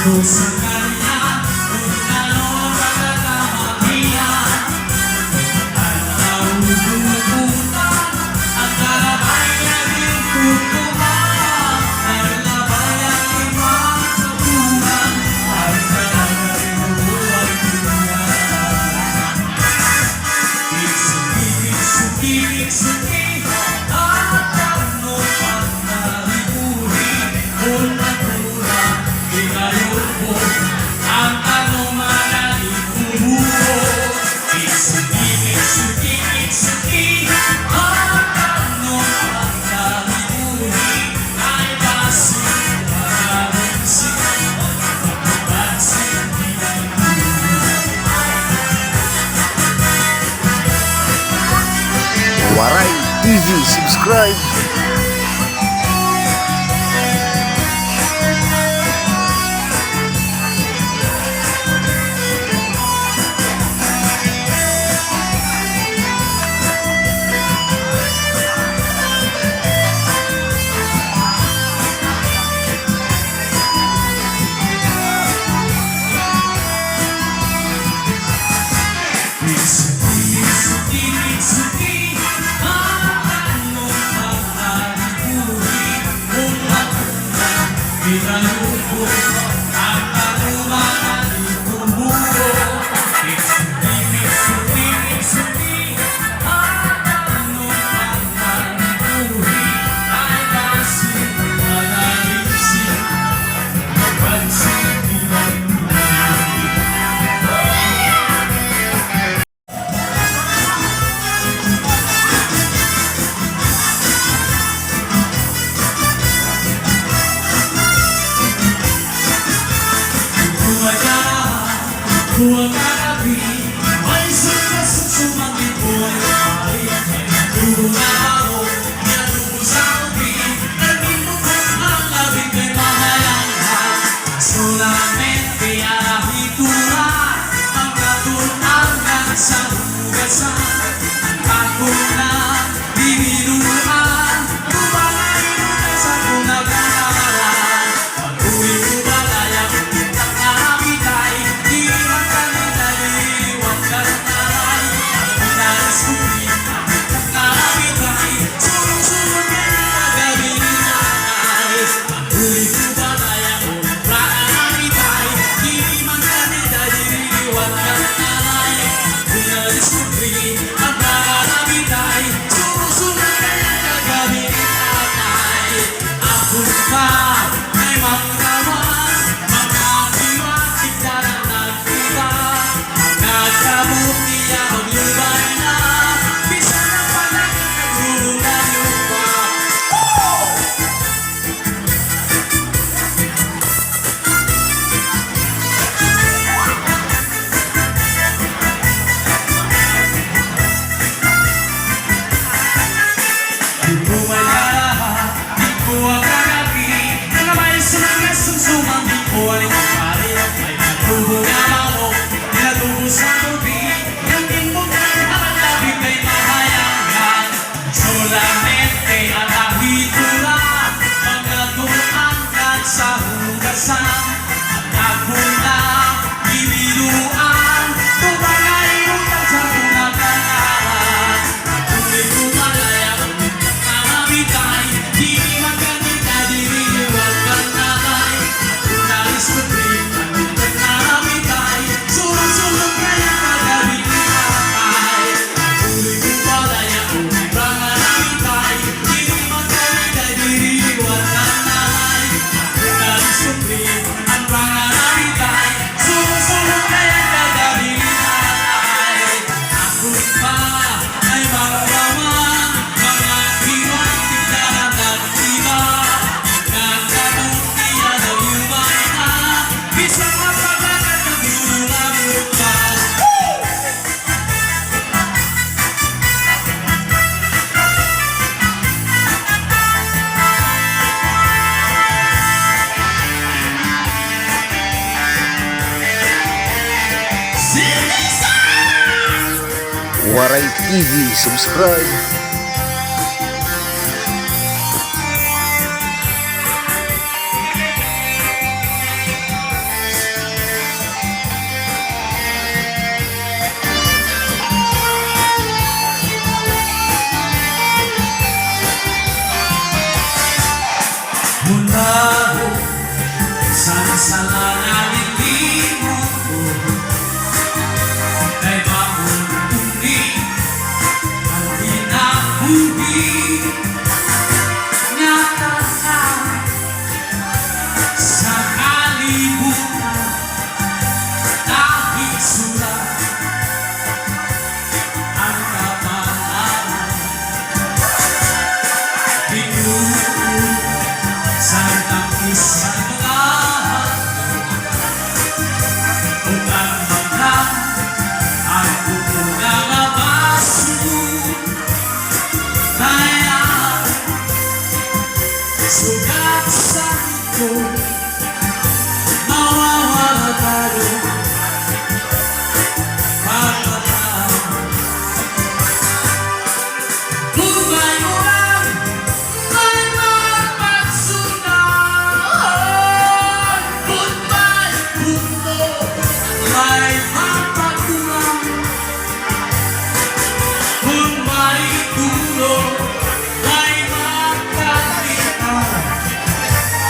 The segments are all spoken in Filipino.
sa kanya kung ano pagkakamahiyan. At nauubutan ang kalabay na rintutuwa. Naglabay ang ibang kapunan at kalabay buhay niya. Iksuki, at ano pang nariburi kung natura ikayon po ang anuman na itumuho. Iksuki, at ano pang nariburi ay basin maraming pagpapansin Waray TV, subscribe. Iksuki, at ano pang nariburi kung natura ikayon po ang anuman na itumuho. Iksuki, at ano pang nariburi ay basin maraming pagpansin nilang buwan na gabi, may sumasok sumangit po ay pari. Tubo na ako, nalubo sa ubi, nagimukot ang labing kay mahayanghan. Solamente arahitura, ang katunangan sa hugasan. Ang ako na biniluan, tumalay na sa punag-aaral. Pag-uwi ko balaya, pumunta ka bitay, di man kanina iniwan ka nanay. Ang pinalis ko rin, pumunta ka bitay, sulong-sulong ka na gabi ni nanay. Pag-uwi ko balaya, pumunta ka bitay, di man kanina iniwan ka nanay. Ang pinalis ko rin, pumunta ka bitay, sulong-sulong ka na gabi ni nanay. Ako pa ay manggawan, mga diwatik na nagtiba. Nagkabuti ang lubay na, bisa na pala naglulumayo pa. Di ko mayarahan, di ko agagabi, mga may sumagasumsumang di ko aling pari. Ay natubo nga ako, natubo sa tubi, yung timbog na nakalabig kay mahayanggan. Solamente ang ahitura, mga tuangkan sa hugasan. Ang ako na ibiluan, tumangay utang sa punag-aaral. Patuloy ko malaya, bitay, di maganda diniwag ka nanay. Ang nais ko rin, ang bitay, sulong-sulong kaya kagabi ni tatay. Patuloy ko balaya, umibrang bitay, di maganda diniwag ka nanay. Ang nais ko rin, ang bitay, sulong-sulong kaya kagabi ni tatay. Ako pa ay marawaman, mga diwatik na nagtiba. Nagkabuti ang lubay na, bisa pa pala naglulumayo pa. Waray TV, subscribe. Sansalan ng libo ko kay bagong tuni ang pinahuli niya sa kalibutan dahil sulat ang kapalaran binuo sa isang lahat upang maglang ang pupunang abaso kaya sugat sa ito mawawala tayo pagpatao kung may ulan may magpagsunod kung may bumbo may mapagkulang kung may dulo may magkalitan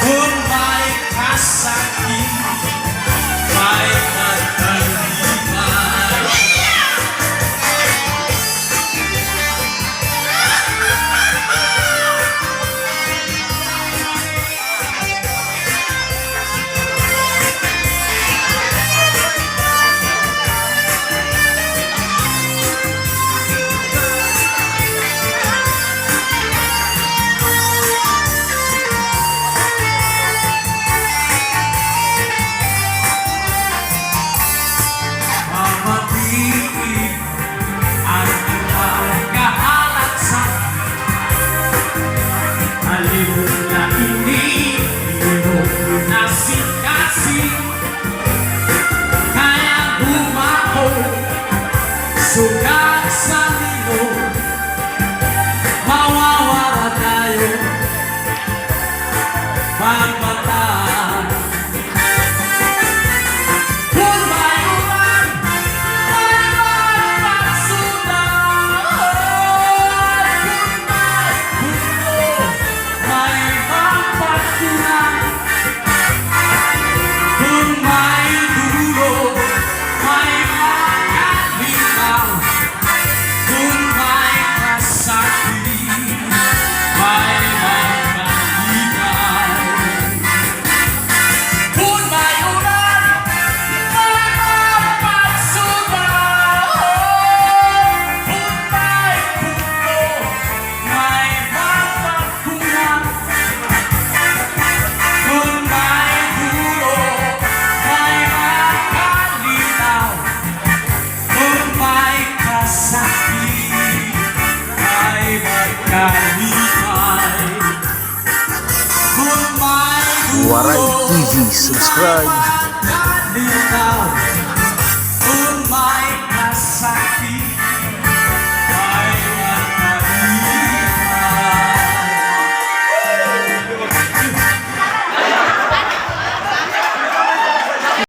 kung may kasakit may magkalipan mamabiig ang pagkahalat sa alibong na iniinom na sikasing kaya bumaho sugat sa lino mawawala tayo pagbataan kung may ulan may magpagsunod kung may bumbo may mapagkulang kung may dulo may magkalitan kung may kasakit may magkalitan kung may ulan may magpagsunod kung may bumbo may mapagkulang kung may dulo may magkalitaw kung may kasakit may magkalipay kung may dulo Waray TV, subscribe.